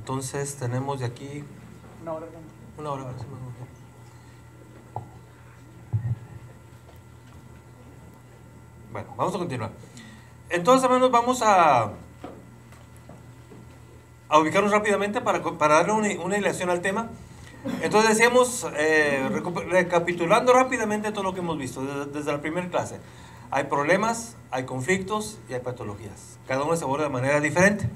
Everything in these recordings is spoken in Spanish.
Entonces tenemos de aquí una hora. una hora. Bueno, vamos a continuar. Entonces, hermanos, vamos a ubicarnos rápidamente para darle una ilustración al tema. Entonces decíamos, recapitulando rápidamente todo lo que hemos visto desde la primera clase. Hay problemas, hay conflictos y hay patologías. Cada uno se aborda de manera diferente.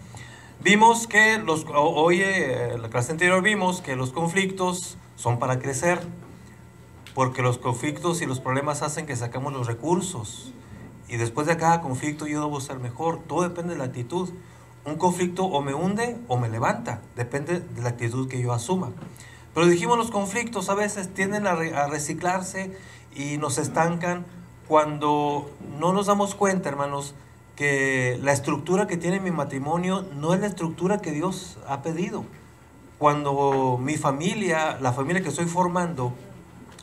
Vimos que hoy, en la clase anterior vimos que los conflictos son para crecer, porque los conflictos y los problemas hacen que sacamos los recursos. Y después de cada conflicto yo debo ser mejor. Todo depende de la actitud. Un conflicto o me hunde o me levanta. Depende de la actitud que yo asuma. Pero dijimos, los conflictos a veces tienden a reciclarse y nos estancan cuando no nos damos cuenta, hermanos, que la estructura que tiene mi matrimonio no es la estructura que Dios ha pedido. Cuando mi familia, la familia que estoy formando,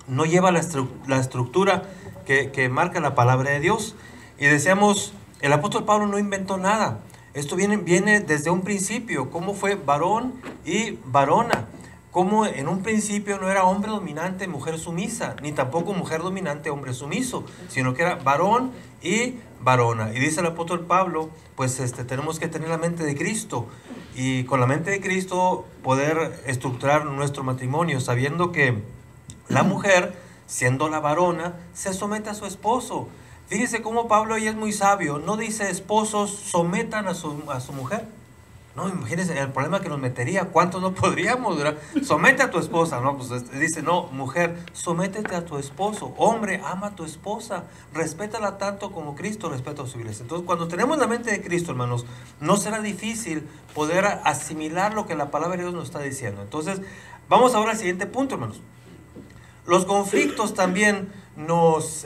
no lleva la estructura que marca la palabra de Dios. Y decíamos, el apóstol Pablo no inventó nada. Esto viene desde un principio. ¿Cómo fue varón y varona? Como en un principio no era hombre dominante, mujer sumisa, ni tampoco mujer dominante, hombre sumiso, sino que era varón y varona. Y dice el apóstol Pablo, pues tenemos que tener la mente de Cristo, y con la mente de Cristo poder estructurar nuestro matrimonio, sabiendo que la mujer, siendo la varona, se somete a su esposo. Fíjese cómo Pablo ahí es muy sabio. No dice esposos sometan a su mujer. No, imagínense el problema que nos metería. ¿Cuántos no podríamos, verdad? Somete a tu esposa. No, pues dice, no, mujer, sométete a tu esposo. Hombre, ama a tu esposa. Respétala tanto como Cristo respeta a su iglesia. Entonces, cuando tenemos la mente de Cristo, hermanos, no será difícil poder asimilar lo que la palabra de Dios nos está diciendo. Entonces, vamos ahora al siguiente punto, hermanos. Los conflictos también nos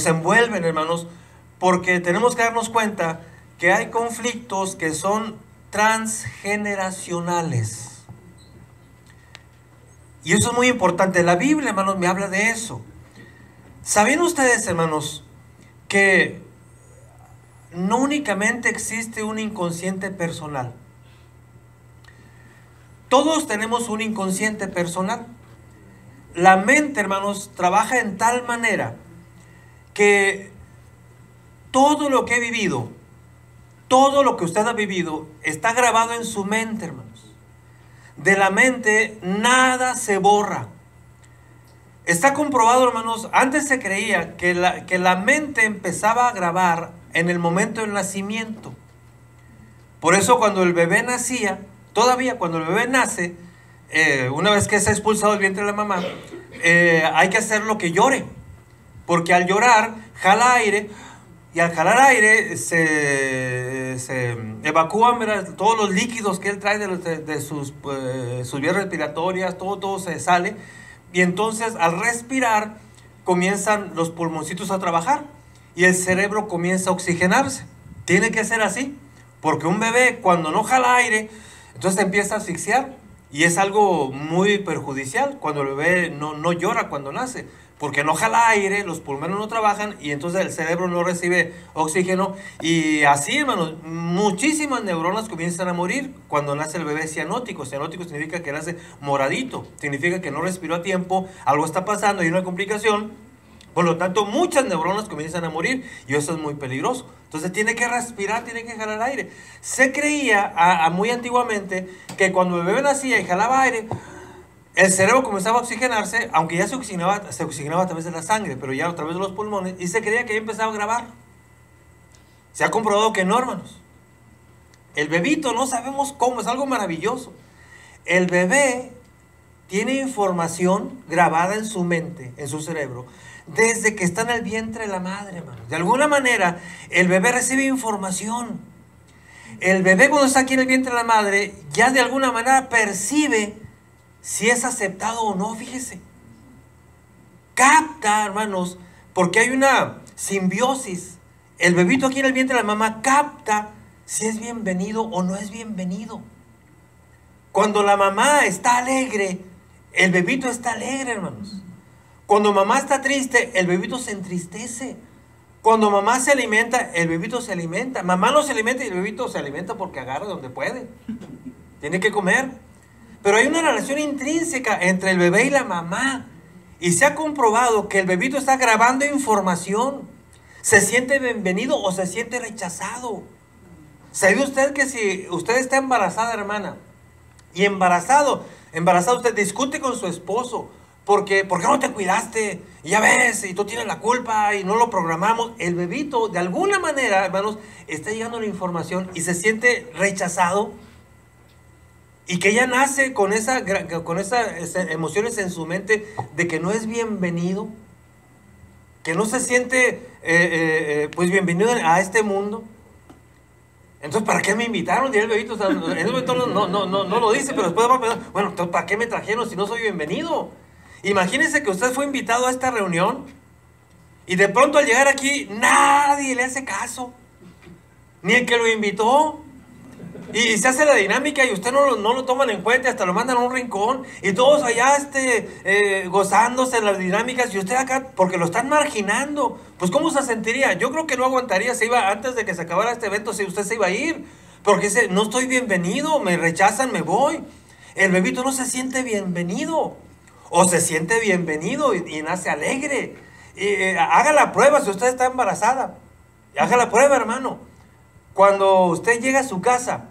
envuelven, hermanos, porque tenemos que darnos cuenta que hay conflictos que son transgeneracionales. Y eso es muy importante. La Biblia, hermanos, me habla de eso. ¿Sabían ustedes, hermanos, que no únicamente existe un inconsciente personal? Todos tenemos un inconsciente personal. La mente, hermanos, trabaja en tal manera que todo lo que he vivido, todo lo que usted ha vivido, está grabado en su mente, hermanos. De la mente nada se borra. Está comprobado, hermanos, antes se creía que la mente empezaba a grabar en el momento del nacimiento. Por eso cuando el bebé nacía, todavía cuando el bebé nace, una vez que se ha expulsado del vientre de la mamá, hay que hacer lo que llore. Porque al llorar, jala aire, y al jalar aire se evacúan, ¿verdad?, todos los líquidos que él trae de sus vías respiratorias, todo se sale. Y entonces al respirar comienzan los pulmoncitos a trabajar y el cerebro comienza a oxigenarse. Tiene que ser así, porque un bebé cuando no jala aire, entonces empieza a asfixiar. Y es algo muy perjudicial cuando el bebé no llora cuando nace, porque no jala aire, los pulmones no trabajan y entonces el cerebro no recibe oxígeno. Y así, hermanos, muchísimas neuronas comienzan a morir cuando nace el bebé cianótico. Cianótico significa que nace moradito, significa que no respiró a tiempo, algo está pasando, hay una complicación. Por lo tanto, muchas neuronas comienzan a morir y eso es muy peligroso. Entonces tiene que respirar, tiene que jalar aire. Se creía muy antiguamente que cuando el bebé nacía y jalaba aire, el cerebro comenzaba a oxigenarse, aunque ya se oxigenaba a través de la sangre, pero ya a través de los pulmones, y se creía que ya empezaba a grabar. Se ha comprobado que no, hermanos. El bebito, no sabemos cómo, es algo maravilloso. El bebé tiene información grabada en su mente, en su cerebro, desde que está en el vientre de la madre, hermanos. De alguna manera, el bebé recibe información. El bebé cuando está aquí en el vientre de la madre, ya de alguna manera percibe si es aceptado o no, fíjese. Capta, hermanos, porque hay una simbiosis. El bebito aquí en el vientre de la mamá capta si es bienvenido o no es bienvenido. Cuando la mamá está alegre, el bebito está alegre, hermanos. Cuando mamá está triste, el bebito se entristece. Cuando mamá se alimenta, el bebito se alimenta. Mamá no se alimenta y el bebito se alimenta porque agarra donde puede. Tiene que comer. Pero hay una relación intrínseca entre el bebé y la mamá. Y se ha comprobado que el bebito está grabando información. ¿Se siente bienvenido o se siente rechazado? ¿Sabe usted que si usted está embarazada, hermana, y embarazado usted discute con su esposo, porque ¿por qué no te cuidaste? Y ya ves, y tú tienes la culpa y no lo programamos. El bebito, de alguna manera, hermanos, está llegando la información y se siente rechazado. Y que ella nace con esas emociones en su mente de que no es bienvenido, que no se siente pues bienvenido a este mundo. Entonces, ¿para qué me invitaron? Y el bebito, o sea, el bebito no lo dice, pero después va a pensar, bueno, entonces, ¿para qué me trajeron si no soy bienvenido? Imagínense que usted fue invitado a esta reunión y de pronto al llegar aquí nadie le hace caso, ni el que lo invitó. Y se hace la dinámica y usted no lo toman en cuenta, hasta lo mandan a un rincón y todos allá gozándose en las dinámicas y usted acá porque lo están marginando. Pues ¿cómo se sentiría? Yo creo que no aguantaría, se iba antes de que se acabara este evento, si usted se iba a ir, porque dice, no estoy bienvenido, me rechazan, me voy. El bebito no se siente bienvenido o se siente bienvenido y nace alegre. Haga la prueba si usted está embarazada, haga la prueba, hermano. Cuando usted llega a su casa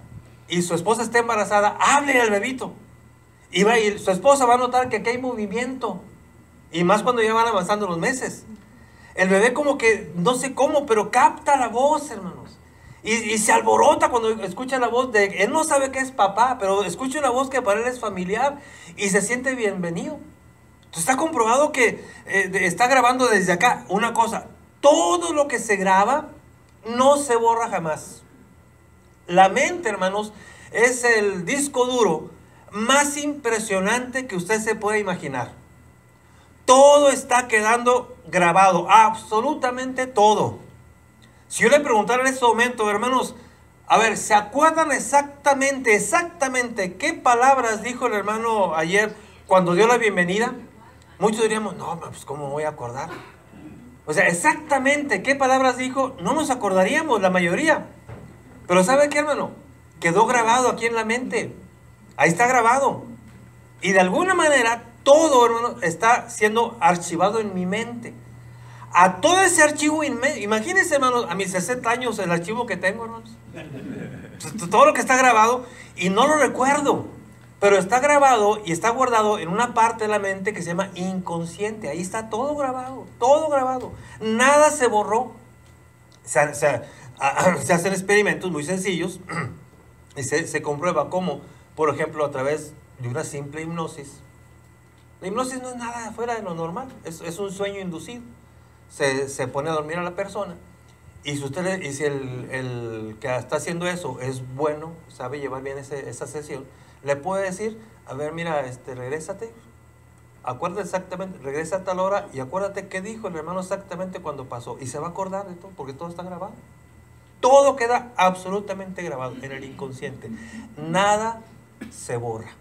y su esposa está embarazada, hable al bebito. Y su esposa va a notar que aquí hay movimiento. Y más cuando ya van avanzando los meses. El bebé como que, no sé cómo, pero capta la voz, hermanos. Y se alborota cuando escucha la voz de... Él no sabe que es papá, pero escucha una voz que para él es familiar y se siente bienvenido. Entonces está comprobado que está grabando desde acá una cosa. Todo lo que se graba no se borra jamás. La mente, hermanos, es el disco duro más impresionante que usted se puede imaginar. Todo está quedando grabado, absolutamente todo. Si yo le preguntara en este momento, hermanos, a ver, ¿se acuerdan exactamente qué palabras dijo el hermano ayer cuando dio la bienvenida? Muchos diríamos, no, pues ¿cómo me voy a acordar? O sea, exactamente qué palabras dijo, no nos acordaríamos la mayoría. Pero ¿sabe qué, hermano? Quedó grabado aquí en la mente. Ahí está grabado. Y de alguna manera todo, hermano, está siendo archivado en mi mente. A todo ese archivo imagínense, hermanos, a mis 60 años el archivo que tengo, hermanos. Todo lo que está grabado y no lo recuerdo. Pero está grabado y está guardado en una parte de la mente que se llama inconsciente. Ahí está todo grabado, todo grabado. Nada se borró. Se hacen experimentos muy sencillos y se comprueba cómo, por ejemplo, a través de una simple hipnosis. La hipnosis no es nada fuera de lo normal, es un sueño inducido. Se pone a dormir a la persona y si el que está haciendo eso es bueno, sabe llevar bien esa sesión, le puede decir, a ver, mira, regrésate, acuérdate exactamente, regresa a tal hora y acuérdate qué dijo el hermano exactamente cuando pasó. Y se va a acordar de todo, porque todo está grabado. Todo queda absolutamente grabado en el inconsciente. Nada se borra.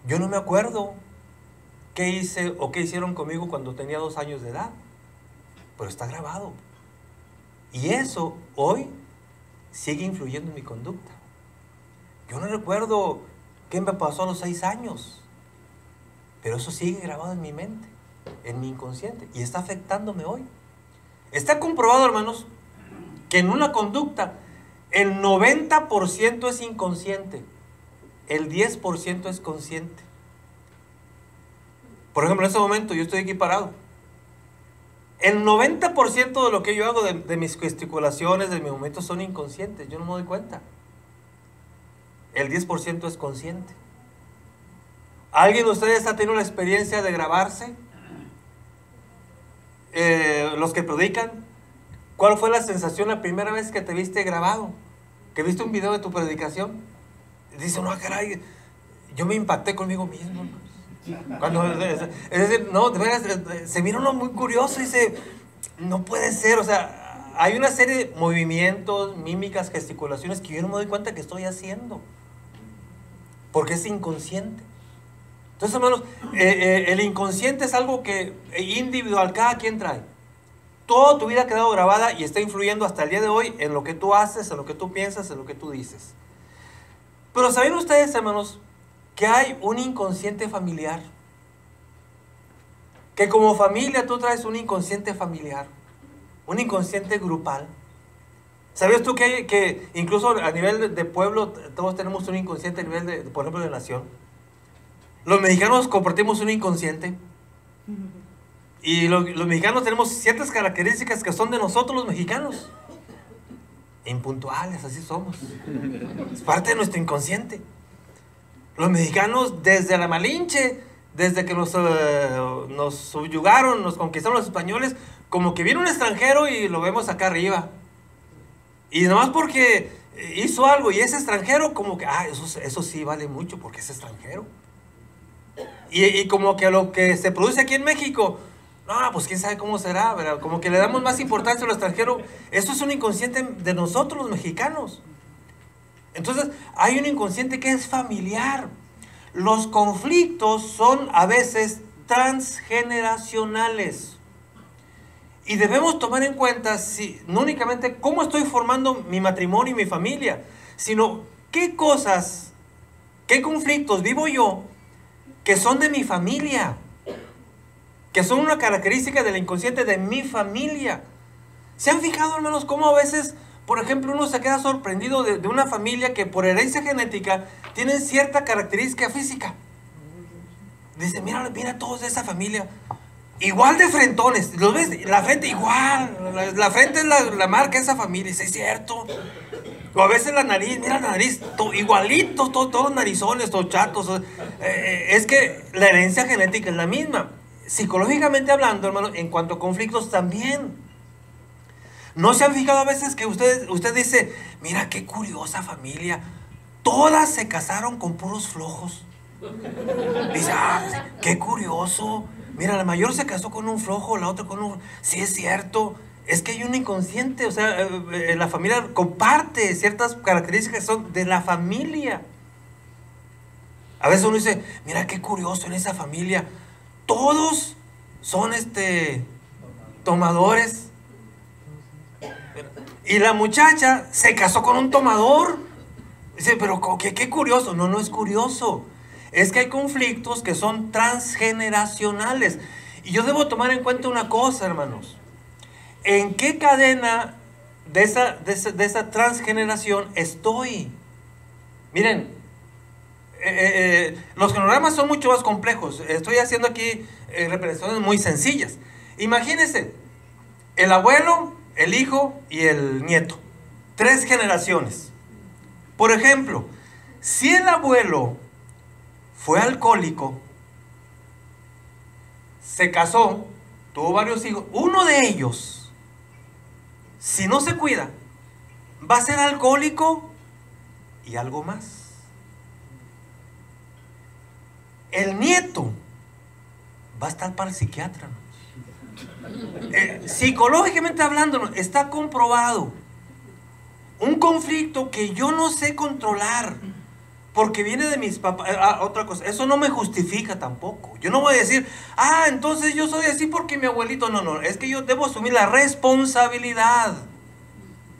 Yo no me acuerdo qué hice o qué hicieron conmigo cuando tenía 2 años de edad, pero está grabado. Y eso hoy sigue influyendo en mi conducta. Yo no recuerdo qué me pasó a los 6 años, pero eso sigue grabado en mi mente, en mi inconsciente, y está afectándome hoy. Está comprobado, hermanos, que en una conducta el 90% es inconsciente, el 10% es consciente. Por ejemplo, en este momento yo estoy aquí parado. El 90% de lo que yo hago, de mis gesticulaciones, de mis movimientos, son inconscientes, yo no me doy cuenta. El 10% es consciente. ¿Alguien de ustedes ha tenido la experiencia de grabarse? Los que predican, ¿cuál fue la sensación la primera vez que te viste grabado? Que viste un video de tu predicación. Dice, no, caray, yo me impacté conmigo mismo. Es decir, no, de veras, se mira uno muy curioso y dice, no puede ser, o sea, hay una serie de movimientos, mímicas, gesticulaciones que yo no me doy cuenta que estoy haciendo, porque es inconsciente. Entonces, hermanos, el inconsciente es algo que individual, cada quien trae. toda tu vida ha quedado grabada y está influyendo hasta el día de hoy en lo que tú haces, en lo que tú piensas, en lo que tú dices. Pero ¿saben ustedes, hermanos, que hay un inconsciente familiar? Que como familia tú traes un inconsciente familiar, un inconsciente grupal. ¿Sabías tú que incluso a nivel de pueblo todos tenemos un inconsciente a nivel de, por ejemplo, de nación? Los mexicanos compartimos un inconsciente. Y los mexicanos tenemos ciertas características que son de nosotros los mexicanos. Impuntuales, así somos. Es parte de nuestro inconsciente. Los mexicanos desde la Malinche, desde que nos subyugaron, nos conquistaron los españoles, como que viene un extranjero y lo vemos acá arriba. Y nomás porque hizo algo y es extranjero, como que, eso sí vale mucho porque es extranjero. Y como que lo que se produce aquí en México, no, pues quién sabe cómo será, ¿verdad? Como que le damos más importancia a lo extranjero. Eso es un inconsciente de nosotros los mexicanos. Entonces, hay un inconsciente que es familiar. Los conflictos son a veces transgeneracionales. Y debemos tomar en cuenta, no únicamente cómo estoy formando mi matrimonio y mi familia, sino qué cosas, qué conflictos vivo yo que son de mi familia, que son una característica del inconsciente de mi familia. ¿Se han fijado, hermanos, cómo a veces, por ejemplo, uno se queda sorprendido de una familia que por herencia genética tienen cierta característica física? Dice, mira todos de esa familia, igual de frentones, ¿los ves? La frente igual, la frente es la marca de esa familia, ¿es cierto? O a veces la nariz, mira la nariz, igualitos, todos narizones, todos chatos. Es que la herencia genética es la misma. Psicológicamente hablando, hermano, en cuanto a conflictos también. ¿No se han fijado a veces que usted dice, mira qué curiosa familia, todas se casaron con puros flojos? Dice, qué curioso. Mira, la mayor se casó con un flojo, la otra con un... Sí, es cierto. Es que hay un inconsciente, o sea, la familia comparte ciertas características que son de la familia. A veces uno dice, mira qué curioso en esa familia, todos son tomadores. Y la muchacha se casó con un tomador. Dice, pero qué curioso. No, no es curioso. Es que hay conflictos que son transgeneracionales. Y yo debo tomar en cuenta una cosa, hermanos. ¿En qué cadena de esa transgeneración estoy? Miren, los cronogramas son mucho más complejos. Estoy haciendo aquí representaciones muy sencillas. Imagínense, el abuelo, el hijo y el nieto. 3 generaciones. Por ejemplo, si el abuelo fue alcohólico, se casó, tuvo varios hijos, uno de ellos, si no se cuida, va a ser alcohólico y algo más. El nieto va a estar para el psiquiatra, ¿no? Psicológicamente hablando, está comprobado. Un conflicto que yo no sé controlar porque viene de mis papás. Otra cosa, eso no me justifica tampoco. Yo no voy a decir, entonces yo soy así porque mi abuelito. No, es que yo debo asumir la responsabilidad.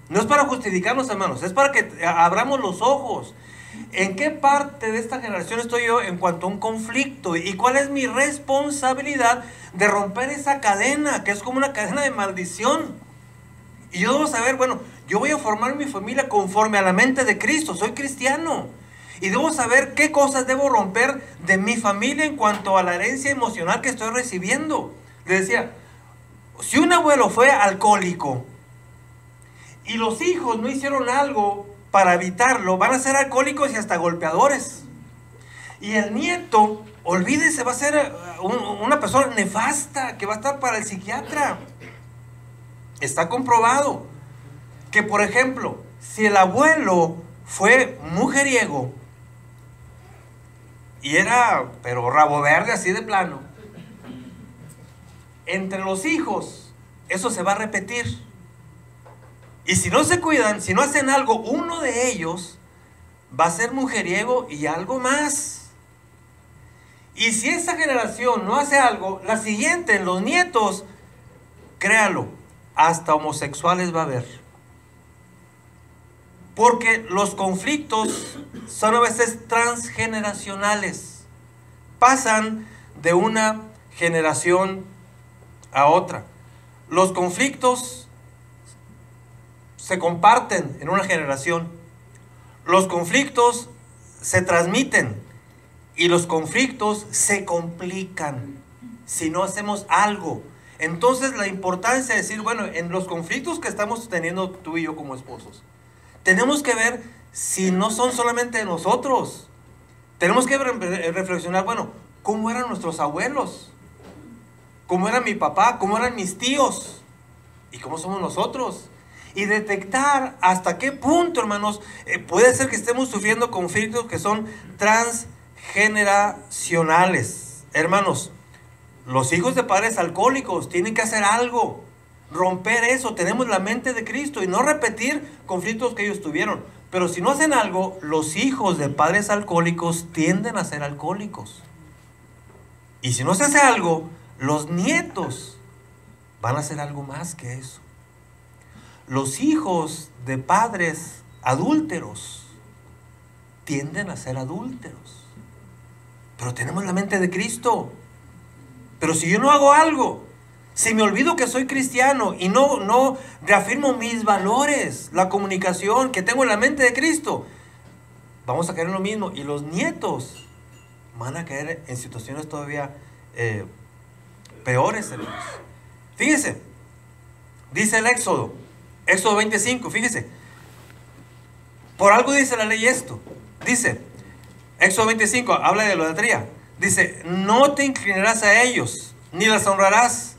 No es para justificarnos, hermanos, es para que abramos los ojos. ¿En qué parte de esta generación estoy yo en cuanto a un conflicto? ¿Y cuál es mi responsabilidad de romper esa cadena, que es como una cadena de maldición? Y yo debo saber, bueno, yo voy a formar mi familia conforme a la mente de Cristo, soy cristiano. Y debo saber qué cosas debo romper de mi familia en cuanto a la herencia emocional que estoy recibiendo. Le decía, si un abuelo fue alcohólico y los hijos no hicieron algo para evitarlo, van a ser alcohólicos y hasta golpeadores. Y el nieto, olvídese, va a ser una persona nefasta que va a estar para el psiquiatra. Está comprobado que, por ejemplo, si el abuelo fue mujeriego y era, pero rabo verde así de plano, entre los hijos eso se va a repetir. Y si no se cuidan, si no hacen algo, uno de ellos va a ser mujeriego y algo más. Y si esa generación no hace algo, la siguiente, los nietos, créalo, hasta homosexuales va a haber. Porque los conflictos son a veces transgeneracionales. Pasan de una generación a otra. Los conflictos se comparten en una generación. Los conflictos se transmiten y los conflictos se complican si no hacemos algo. Entonces la importancia de decir, bueno, en los conflictos que estamos teniendo tú y yo como esposos, tenemos que ver si no son solamente de nosotros. Tenemos que reflexionar, bueno, ¿cómo eran nuestros abuelos? ¿Cómo era mi papá? ¿Cómo eran mis tíos? ¿Y cómo somos nosotros? Y detectar hasta qué punto, hermanos, puede ser que estemos sufriendo conflictos que son transgeneracionales. Hermanos, los hijos de padres alcohólicos tienen que hacer algo, romper eso. Tenemos la mente de Cristo y no repetir conflictos que ellos tuvieron. Pero si no hacen algo, los hijos de padres alcohólicos tienden a ser alcohólicos. Y si no se hace algo, los nietos van a hacer algo más que eso. Los hijos de padres adúlteros tienden a ser adúlteros. Pero tenemos la mente de Cristo. Pero si yo no hago algo, si me olvido que soy cristiano y no reafirmo mis valores, la comunicación que tengo en la mente de Cristo, vamos a caer en lo mismo. Y los nietos van a caer en situaciones todavía peores, hermanos. Fíjese, dice el Éxodo 25, fíjese. Por algo dice la ley esto. Dice, Éxodo 25, habla de la idolatría. Dice, no te inclinarás a ellos, ni las honrarás,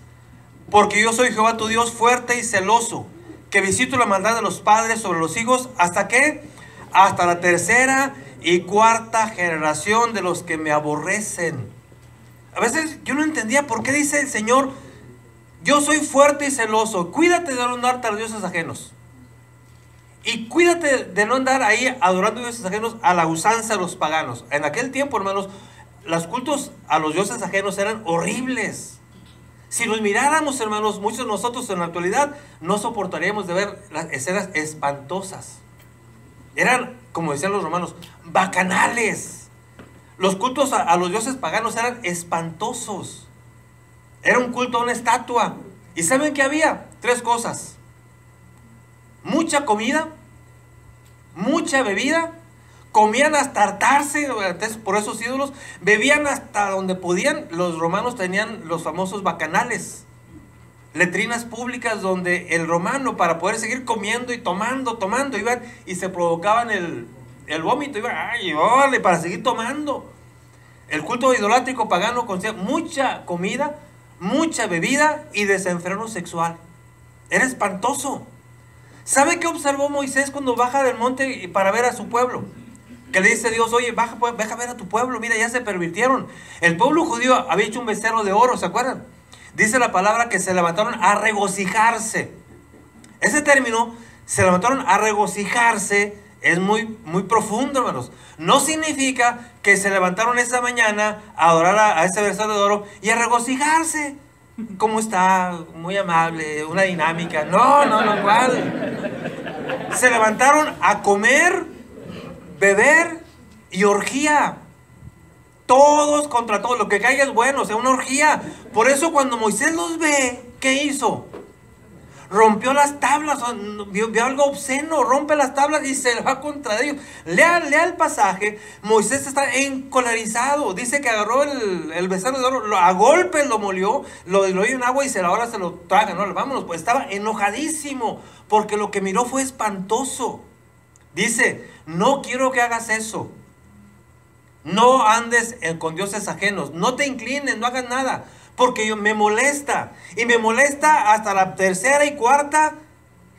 porque yo soy Jehová tu Dios fuerte y celoso, que visito la maldad de los padres sobre los hijos, ¿hasta qué? Hasta la tercera y cuarta generación de los que me aborrecen. A veces yo no entendía por qué dice el Señor, yo soy fuerte y celoso. Cuídate de no andar tras dioses ajenos. Y cuídate de no andar ahí adorando dioses ajenos a la usanza de los paganos. En aquel tiempo, hermanos, los cultos a los dioses ajenos eran horribles. Si los miráramos, hermanos, muchos de nosotros en la actualidad no soportaríamos de ver las escenas espantosas. Eran, como decían los romanos, bacanales. Los cultos a los dioses paganos eran espantosos. Era un culto a una estatua. ¿Y saben qué había? 3 cosas. Mucha comida, mucha bebida, comían hasta hartarse por esos ídolos, bebían hasta donde podían. Los romanos tenían los famosos bacanales, letrinas públicas donde el romano, para poder seguir comiendo y tomando, iban y se provocaban el vómito, iban, ay, órale, para seguir tomando. El culto idolátrico pagano consistía mucha comida, mucha bebida y desenfreno sexual. Era espantoso. ¿Sabe qué observó Moisés cuando baja del monte para ver a su pueblo? Que le dice Dios, oye, baja a ver a tu pueblo, mira, ya se pervirtieron. El pueblo judío había hecho un becerro de oro, ¿se acuerdan? Dice la palabra que se levantaron a regocijarse. Ese término, se levantaron a regocijarse, es muy profundo, hermanos. No significa que se levantaron esa mañana a adorar a ese becerro de oro y a regocijarse. ¿Cómo está? Muy amable, una dinámica. No, igual. Se levantaron a comer, beber y orgía. Todos contra todos. Lo que caiga es bueno, o sea, una orgía. Por eso cuando Moisés los ve, ¿qué hizo? Rompió las tablas, vio algo obsceno, rompe las tablas y se va contra ellos. Lea el pasaje. Moisés está encolerizado. Dice que agarró el becerro de oro, a golpes lo molió, lo dio en agua y ahora se lo traga. No, vámonos, pues estaba enojadísimo porque lo que miró fue espantoso. Dice, no quiero que hagas eso. No andes con dioses ajenos. No te inclines, no hagas nada. Porque me molesta. Y me molesta hasta la tercera y cuarta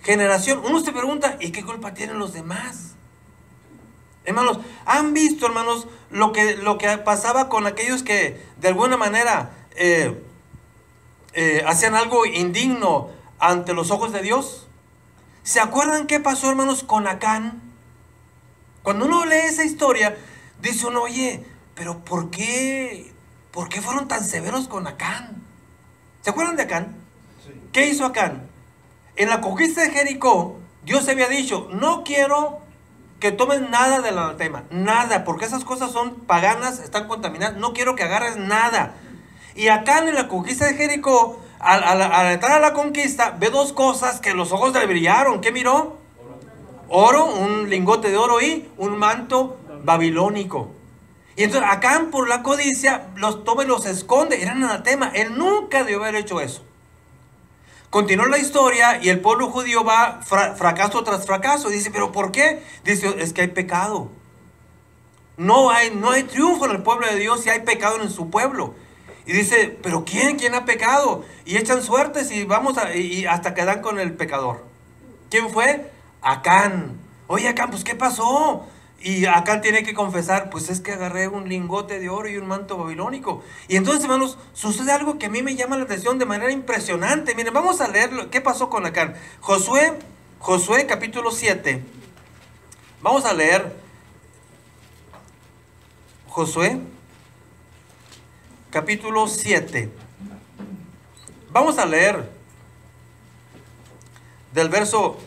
generación. Uno se pregunta, ¿y qué culpa tienen los demás? Hermanos, ¿han visto, hermanos, lo que pasaba con aquellos que de alguna manera hacían algo indigno ante los ojos de Dios? ¿Se acuerdan qué pasó, hermanos, con Acán? Cuando uno lee esa historia, dice uno, oye, pero ¿por qué fueron tan severos con Acán? ¿Se acuerdan de Acán? Sí. ¿Qué hizo Acán? En la conquista de Jericó, Dios había dicho, no quiero que tomen nada del anatema, nada, porque esas cosas son paganas, están contaminadas, no quiero que agarres nada. Y acá en la conquista de Jericó, al entrar a la conquista, ve dos cosas que los ojos le brillaron. ¿Qué miró? Oro, un lingote de oro y un manto babilónico. Y entonces acá por la codicia los toma y los esconde, eran anatema. Él nunca debió haber hecho eso. Continuó la historia y el pueblo judío va fracaso tras fracaso. Dice, ¿pero por qué? Dice, es que hay pecado. No hay triunfo en el pueblo de Dios si hay pecado en su pueblo. Y dice, ¿pero quién? ¿Quién ha pecado? Y echan suertes y hasta quedan con el pecador. ¿Quién fue? Acán. Oye, Acán, pues ¿qué pasó? Y Acán tiene que confesar, pues es que agarré un lingote de oro y un manto babilónico. Y entonces, hermanos, sucede algo que a mí me llama la atención de manera impresionante. Miren, vamos a leer qué pasó con Acán. Josué capítulo 7. Vamos a leer Josué capítulo 7. Vamos a leer del verso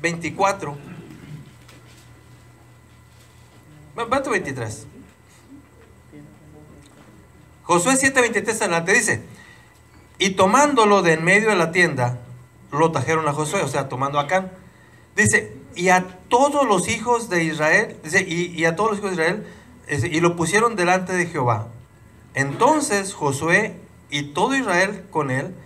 24. Verso 23. Josué 7:23 adelante dice, y tomándolo de en medio de la tienda, lo trajeron a Josué, o sea, tomando a Acán. Dice, y a todos los hijos de Israel, dice, y a todos los hijos de Israel, y lo pusieron delante de Jehová. Entonces Josué y todo Israel con él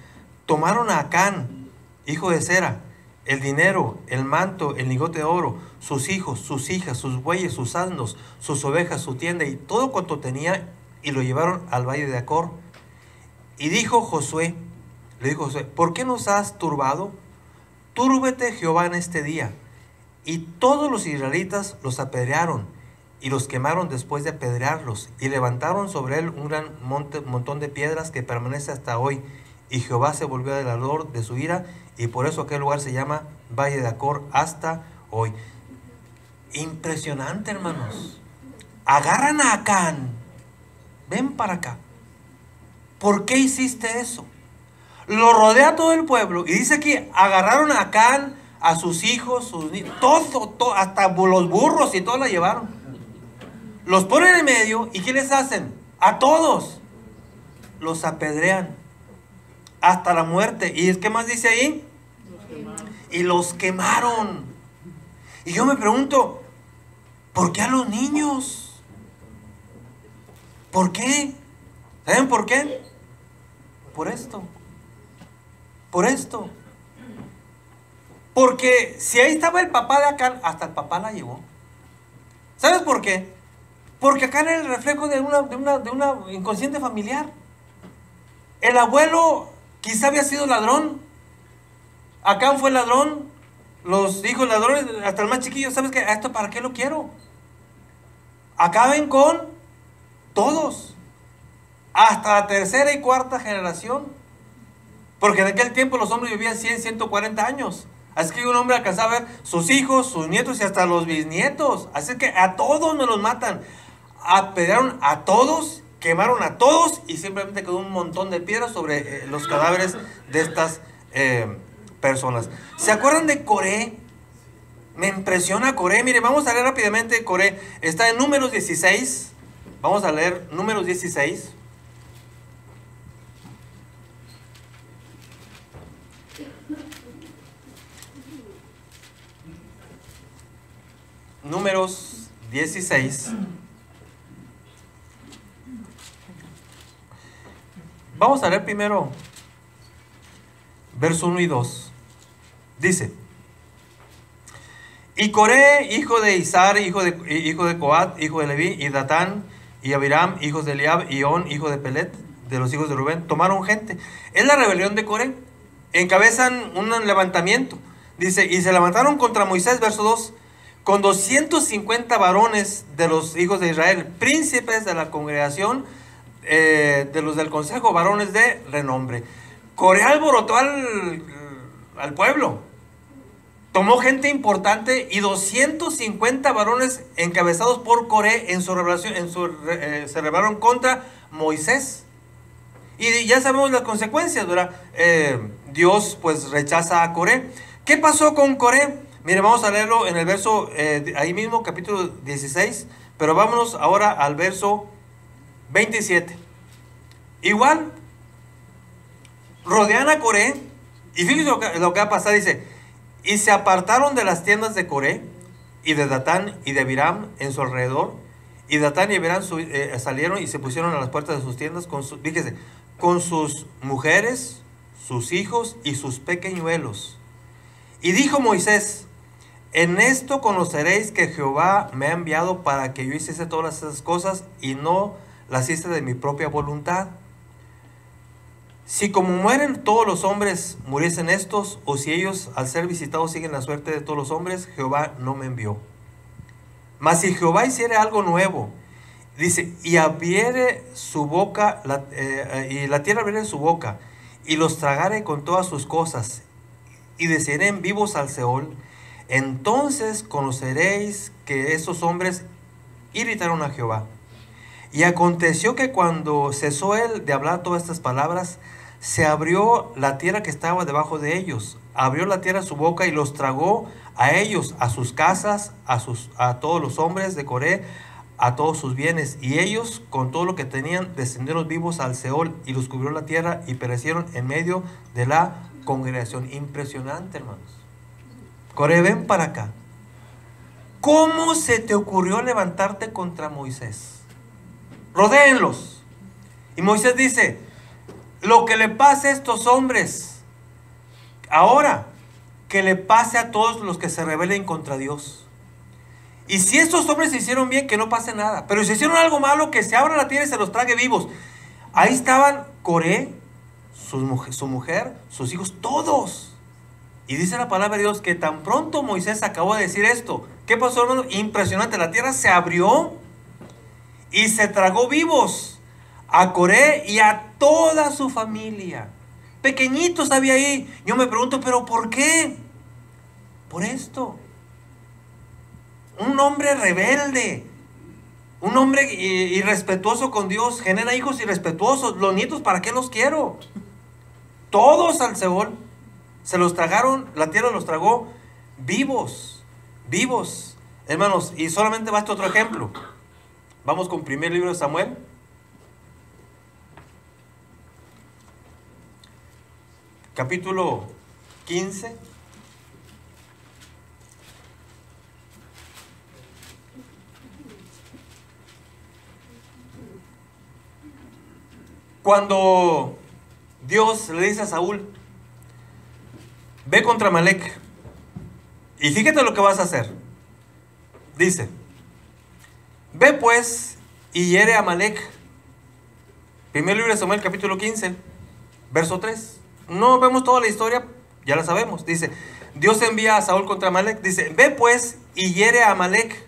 tomaron a Acán, hijo de Zera, el dinero, el manto, el lingote de oro, sus hijos, sus hijas, sus bueyes, sus asnos, sus ovejas, su tienda y todo cuanto tenía, y lo llevaron al valle de Acor. Y le dijo Josué, ¿por qué nos has turbado? Túrbete Jehová en este día. Y todos los israelitas los apedrearon y los quemaron después de apedrearlos, y levantaron sobre él un gran montón de piedras que permanece hasta hoy. Y Jehová se volvió del ardor de su ira, y por eso aquel lugar se llama Valle de Acor hasta hoy. Impresionante, hermanos. Agarran a Acán. Ven para acá. ¿Por qué hiciste eso? Lo rodea todo el pueblo. Y dice aquí, agarraron a Acán, a sus hijos, sus niños, todo, hasta los burros y todo la llevaron. Los ponen en medio. ¿Y qué les hacen? A todos los apedrean hasta la muerte. ¿Y qué más dice ahí? Y los quemaron. Y yo me pregunto, ¿por qué a los niños? ¿Por qué? ¿Saben por qué? Por esto. Por esto. Porque si ahí estaba el papá de Acán, hasta el papá la llevó. ¿Sabes por qué? Porque Acán era el reflejo de una inconsciente familiar. El abuelo quizá había sido ladrón. Acán fue ladrón. Los hijos ladrones, hasta el más chiquillo. ¿Sabes qué? ¿A esto para qué lo quiero? Acaben con todos. Hasta la tercera y cuarta generación. Porque en aquel tiempo los hombres vivían 100, 140 años. Así que un hombre alcanzaba a ver sus hijos, sus nietos y hasta los bisnietos. Así que a todos nos los matan. Apedrearon a todos, quemaron a todos y simplemente quedó un montón de piedras sobre los cadáveres de estas personas. ¿Se acuerdan de Coré? Me impresiona Coré. Mire, vamos a leer rápidamente Coré. Está en Números 16. Vamos a leer Números 16. Números 16. Vamos a leer primero verso 1 y 2. Dice, y Coré, hijo de Izar, hijo de Coat, hijo de Leví, y Datán, y Abiram, hijos de Eliab, y On, hijo de Pelet, de los hijos de Rubén, tomaron gente. Es la rebelión de Coré. Encabezan un levantamiento. Dice, y se levantaron contra Moisés, verso 2, con 250 varones de los hijos de Israel, príncipes de la congregación, de los del consejo, varones de renombre. Coré alborotó al pueblo, tomó gente importante y 250 varones encabezados por Coré en su rebelión, se rebelaron contra Moisés. Y ya sabemos las consecuencias, ¿verdad? Dios pues rechaza a Coré. ¿Qué pasó con Coré? Mire, vamos a leerlo en el verso, ahí mismo, capítulo 16, pero vámonos ahora al verso 27. Igual, rodean a Coré, y fíjense lo que va a pasar, dice, y se apartaron de las tiendas de Coré, y de Datán y de Abiram en su alrededor, y Datán y Abiram salieron y se pusieron a las puertas de sus tiendas, fíjese, con sus mujeres, sus hijos y sus pequeñuelos. Y dijo Moisés, en esto conoceréis que Jehová me ha enviado para que yo hiciese todas esas cosas y no las hice de mi propia voluntad. Si como mueren todos los hombres muriesen estos, o si ellos al ser visitados siguen la suerte de todos los hombres, Jehová no me envió. Mas si Jehová hiciere algo nuevo, dice, y abriere su boca, y la tierra abriere su boca, y los tragare con todas sus cosas, y descienden vivos al Seol, entonces conoceréis que esos hombres irritaron a Jehová. Y aconteció que cuando cesó él de hablar todas estas palabras, se abrió la tierra que estaba debajo de ellos. Abrió la tierra su boca y los tragó a ellos, a sus casas, a todos los hombres de Coré, a todos sus bienes. Y ellos, con todo lo que tenían, descendieron vivos al Seol y los cubrió la tierra y perecieron en medio de la congregación. Impresionante, hermanos. Coré, ven para acá. ¿Cómo se te ocurrió levantarte contra Moisés? Rodéenlos. Y Moisés dice, lo que le pase a estos hombres, ahora, que le pase a todos los que se rebelen contra Dios. Y si estos hombres se hicieron bien, que no pase nada. Pero si hicieron algo malo, que se abra la tierra y se los trague vivos. Ahí estaban Coré, su mujer, sus hijos, todos. Y dice la palabra de Dios que tan pronto Moisés acabó de decir esto. ¿Qué pasó, hermano? Impresionante. La tierra se abrió y se tragó vivos a Coré y a toda su familia. Pequeñitos había ahí. Yo me pregunto, ¿pero por qué? Por esto. Un hombre rebelde, un hombre irrespetuoso con Dios, genera hijos irrespetuosos. Los nietos, ¿para qué los quiero? Todos al Seol. Se los tragaron, la tierra los tragó vivos, vivos. Hermanos, y solamente basta otro ejemplo. Vamos con primer libro de Samuel. Capítulo 15. Cuando Dios le dice a Saúl, ve contra Amalec, y fíjate lo que vas a hacer. Dice, ve pues y hiere a Amalec. Primer libro de Samuel, capítulo 15, verso 3. No vemos toda la historia, ya la sabemos. Dice, Dios envía a Saúl contra Amalec. Dice, ve pues y hiere a Amalec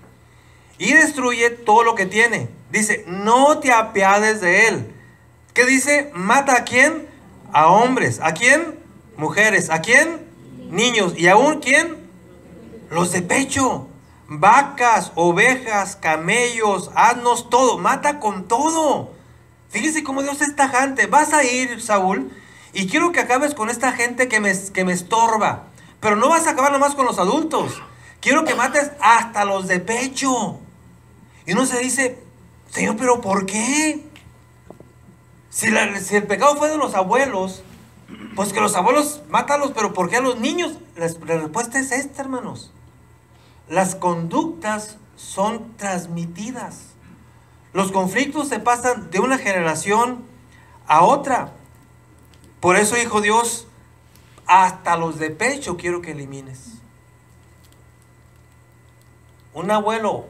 y destruye todo lo que tiene. Dice, no te apiades de él. ¿Qué dice? Mata a quién? A hombres. ¿A quién? Mujeres. ¿A quién? Niños. ¿Y aún quién? Los de pecho. Vacas, ovejas, camellos, asnos, todo. Mata con todo. Fíjese cómo Dios es tajante. Vas a ir, Saúl, y quiero que acabes con esta gente que me estorba. Pero no vas a acabar nomás con los adultos. Quiero que mates hasta los de pecho. Y uno se dice, Señor, ¿pero por qué? Si el pecado fue de los abuelos, pues que los abuelos mátalos, pero ¿por qué a los niños? La respuesta es esta, hermanos. Las conductas son transmitidas. Los conflictos se pasan de una generación a otra. Por eso dijo Dios, hasta los de pecho quiero que elimines. Un abuelo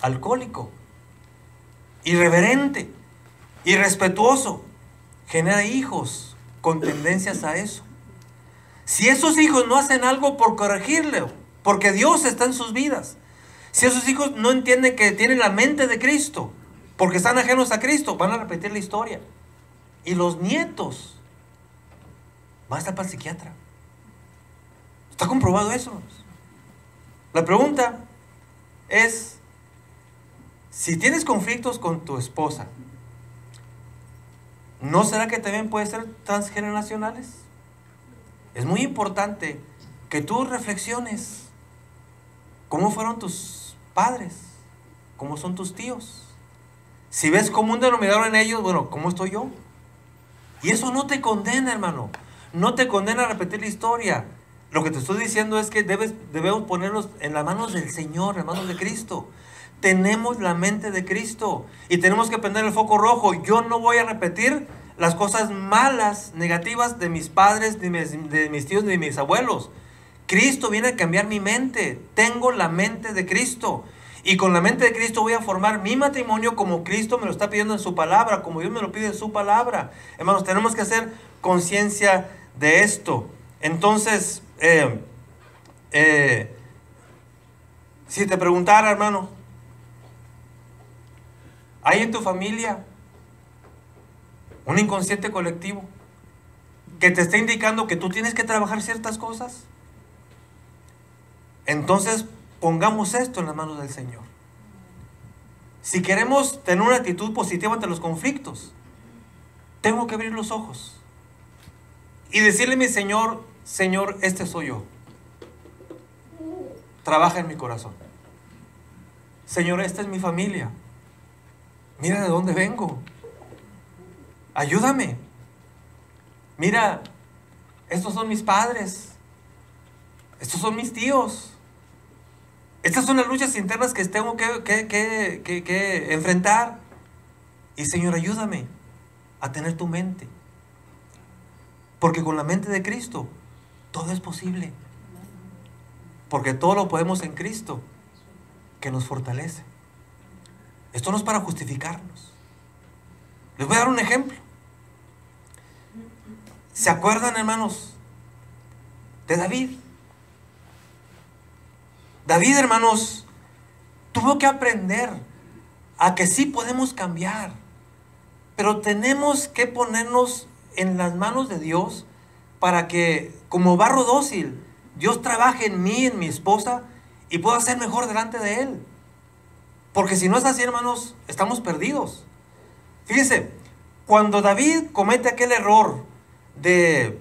alcohólico, irreverente, irrespetuoso, genera hijos con tendencias a eso. Si esos hijos no hacen algo por corregirle, porque Dios está en sus vidas, si esos hijos no entienden que tienen la mente de Cristo, porque están ajenos a Cristo, van a repetir la historia. Y los nietos van a estar para el psiquiatra. Está comprobado eso. La pregunta es, si tienes conflictos con tu esposa, ¿no será que también puede ser transgeneracionales? Es muy importante que tú reflexiones. ¿Cómo fueron tus padres? ¿Cómo son tus tíos? Si ves como un denominador en ellos, bueno, ¿cómo estoy yo? Y eso no te condena, hermano. No te condena a repetir la historia. Lo que te estoy diciendo es que debemos ponernos en las manos del Señor, en las manos de Cristo. Tenemos la mente de Cristo y tenemos que prender el foco rojo. Yo no voy a repetir las cosas malas, negativas de mis padres, de mis tíos, ni de mis abuelos. Cristo viene a cambiar mi mente. Tengo la mente de Cristo. Y con la mente de Cristo voy a formar mi matrimonio como Cristo me lo está pidiendo en su palabra, como Dios me lo pide en su palabra. Hermanos, tenemos que hacer conciencia de esto. Entonces, si te preguntara, hermano, ¿hay en tu familia un inconsciente colectivo que te está indicando que tú tienes que trabajar ciertas cosas? Entonces, pongamos esto en las manos del Señor. Si queremos tener una actitud positiva ante los conflictos, tengo que abrir los ojos y decirle a mi Señor: Señor, este soy yo. Trabaja en mi corazón. Señor, esta es mi familia. Mira de dónde vengo. Ayúdame. Mira, estos son mis padres. Estos son mis tíos. Estas son las luchas internas que tengo que enfrentar. Y Señor, ayúdame a tener tu mente. Porque con la mente de Cristo todo es posible. Porque todo lo podemos en Cristo, que nos fortalece. Esto no es para justificarnos. Les voy a dar un ejemplo. ¿Se acuerdan, hermanos, de David? David, hermanos, tuvo que aprender a que sí podemos cambiar, pero tenemos que ponernos en las manos de Dios para que, como barro dócil, Dios trabaje en mí, en mi esposa, y pueda ser mejor delante de Él. Porque si no es así, hermanos, estamos perdidos. Fíjense, cuando David comete aquel error de,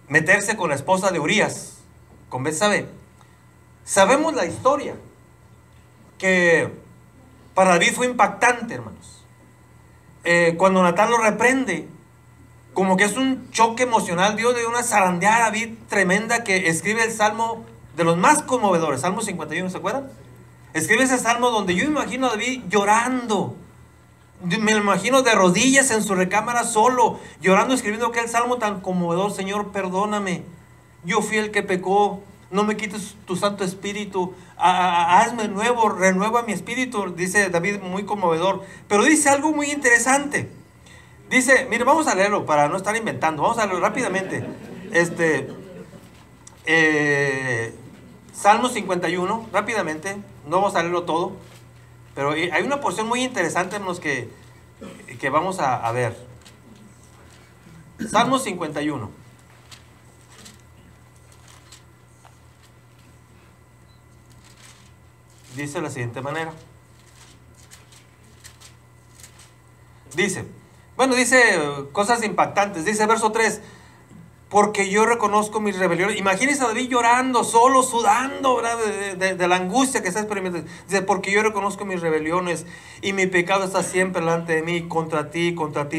meterse con la esposa de Urías, con Betsabé, sabemos la historia, que para David fue impactante, hermanos. Cuando Natán lo reprende, como que es un choque emocional. Dios le dio una zarandeada a David tremenda, que escribe el salmo de los más conmovedores, Salmo 51, ¿se acuerdan? Escribe ese salmo donde yo me imagino a David llorando. Me lo imagino de rodillas en su recámara solo, llorando, escribiendo aquel salmo tan conmovedor: Señor, perdóname, yo fui el que pecó, no me quites tu Santo Espíritu, hazme nuevo, renueva mi espíritu, dice David, muy conmovedor. Pero dice algo muy interesante. Dice, mire, vamos a leerlo para no estar inventando, vamos a leerlo rápidamente. Salmo 51, rápidamente, no vamos a leerlo todo, pero hay una porción muy interesante en los que vamos a ver. Salmo 51. Dice de la siguiente manera. Dice cosas impactantes. Dice verso 3: porque yo reconozco mis rebeliones. Imagínense a David llorando, solo, sudando, ¿verdad? De la angustia que está experimentando. Dice, porque yo reconozco mis rebeliones y mi pecado está siempre delante de mí. Contra ti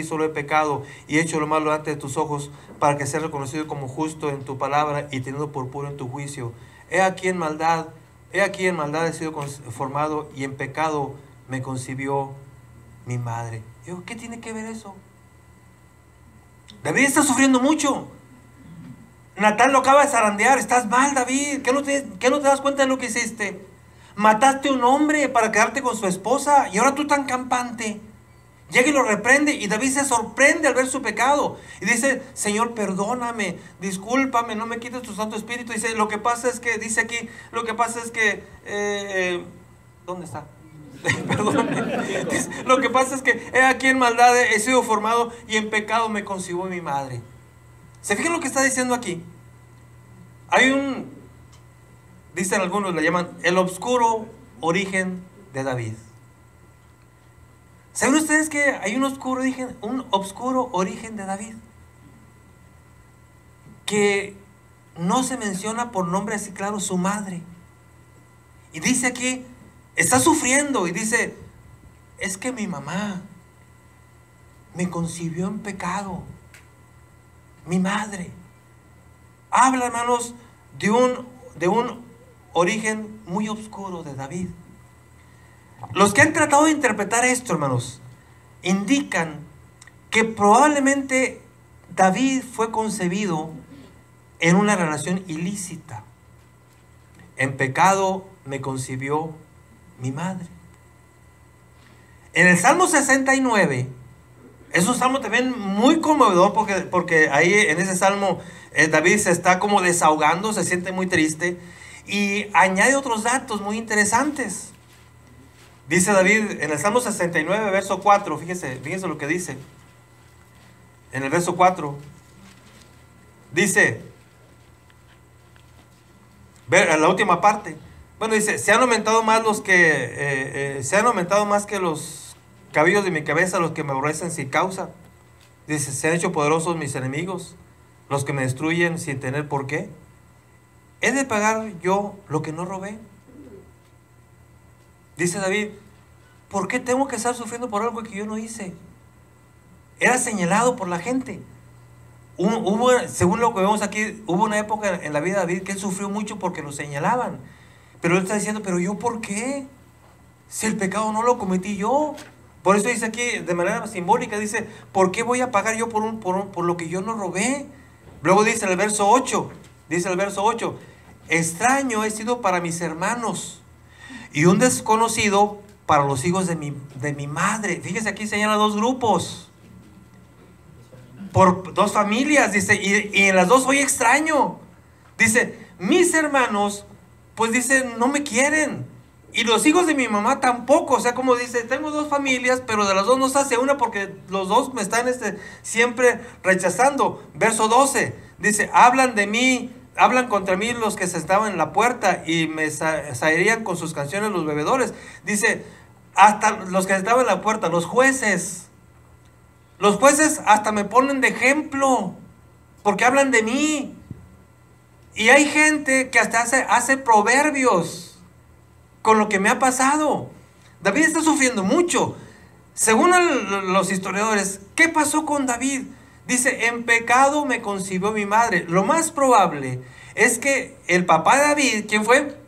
solo he pecado y he hecho lo malo delante de tus ojos, para que sea reconocido como justo en tu palabra y teniendo por puro en tu juicio. He aquí en maldad he sido formado, y en pecado me concibió mi madre. Digo, ¿qué tiene que ver eso? David está sufriendo mucho. Natán lo acaba de zarandear. Estás mal, David. ¿Qué no te das cuenta de lo que hiciste? Mataste a un hombre para quedarte con su esposa, y ahora tú tan campante. Llega y lo reprende, y David se sorprende al ver su pecado. Y dice, Señor, perdóname, discúlpame, no me quites tu Santo Espíritu. Dice, lo que pasa es que, ¿dónde está? Perdóname. Lo que pasa es que he aquí en maldad he sido formado, y en pecado me concibió mi madre. ¿Se fijan lo que está diciendo aquí? Hay dicen algunos, le llaman el oscuro origen de David. ¿Saben ustedes que hay un obscuro origen de David? Que no se menciona por nombre así claro su madre. Y dice aquí, está sufriendo y dice, es que mi mamá me concibió en pecado. Mi madre. Habla, hermanos, de un origen muy oscuro de David. Los que han tratado de interpretar esto, hermanos, indican que probablemente David fue concebido en una relación ilícita. En pecado me concibió mi madre. En el Salmo 69, es un salmo también muy conmovedor porque ahí en ese salmo David se está como desahogando, se siente muy triste y añade otros datos muy interesantes. Dice David en el Salmo 69, verso 4, fíjese lo que dice. En el verso 4, dice, la última parte, bueno, dice, se han aumentado más que los cabellos de mi cabeza, los que me aborrecen sin causa. Dice, se han hecho poderosos mis enemigos, los que me destruyen sin tener por qué. ¿He de pagar yo lo que no robé? Dice David, ¿por qué tengo que estar sufriendo por algo que yo no hice? Era señalado por la gente. Según lo que vemos aquí, hubo una época en la vida de David que él sufrió mucho porque lo señalaban. Pero él está diciendo, ¿pero yo por qué? Si el pecado no lo cometí yo. Por eso dice aquí, de manera simbólica, dice, ¿por qué voy a pagar yo por lo que yo no robé? Luego dice el verso 8, extraño he sido para mis hermanos y un desconocido para los hijos de mi madre. Fíjese, aquí señala dos grupos, por dos familias, dice, y en las dos soy extraño. Dice, mis hermanos, pues dice, no me quieren. Y los hijos de mi mamá tampoco. O sea, como dice, tengo dos familias, pero de las dos no se hace una porque los dos me están siempre rechazando. Verso 12, dice, hablan contra mí los que se estaban en la puerta y me saerían con sus canciones los bebedores. Dice, hasta los que estaban en la puerta, los jueces hasta me ponen de ejemplo porque hablan de mí. Y hay gente que hasta hace proverbios con lo que me ha pasado. David está sufriendo mucho. Según los historiadores, ¿qué pasó con David? Dice, en pecado me concibió mi madre. Lo más probable es que el papá de David, ¿quién fue?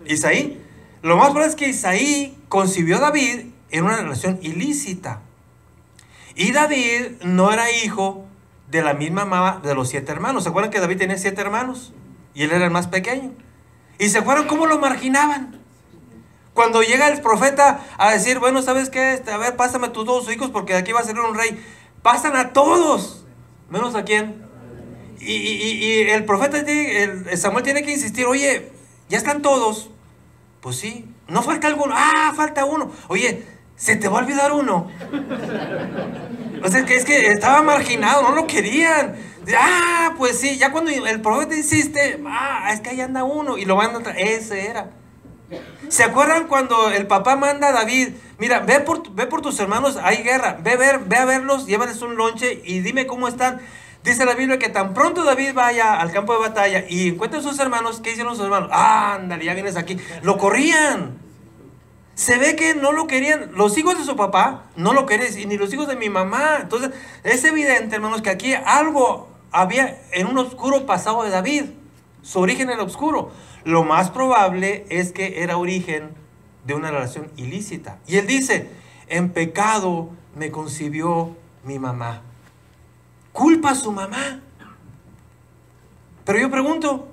Isaí. Lo más probable es que Isaí concibió a David en una relación ilícita. Y David no era hijo de la misma mamá de los 7 hermanos. ¿Se acuerdan que David tenía 7 hermanos? Y él era el más pequeño. ¿Y se acuerdan cómo lo marginaban? Cuando llega el profeta a decir, bueno, ¿sabes qué? A ver, pásame a tus 2 hijos porque de aquí va a salir un rey. Pasan a todos, menos a quién. Y el profeta, Samuel tiene que insistir, oye, ya están todos. Pues sí, no falta alguno. Ah, falta uno. Oye, se te va a olvidar uno. O sea, es que estaba marginado, no lo querían. Ah, pues sí, ya cuando el profeta insiste, es que ahí anda uno y lo van a traer. Ese era. ¿Se acuerdan cuando el papá manda a David? Mira, ve por tus hermanos, hay guerra, ve a verlos, llévales un lonche y dime cómo están. Dice la Biblia que tan pronto David vaya al campo de batalla y encuentre a sus hermanos, ¿qué hicieron sus hermanos? Ándale, ya vienes aquí. Lo corrían. Se ve que no lo querían. Los hijos de su papá no lo querían, ni los hijos de mi mamá. Entonces, es evidente, hermanos, que aquí algo había en un oscuro pasado de David. Su origen era oscuro. Lo más probable es que era origen de una relación ilícita. Y él dice, en pecado me concibió mi mamá. Culpa a su mamá. Pero yo pregunto,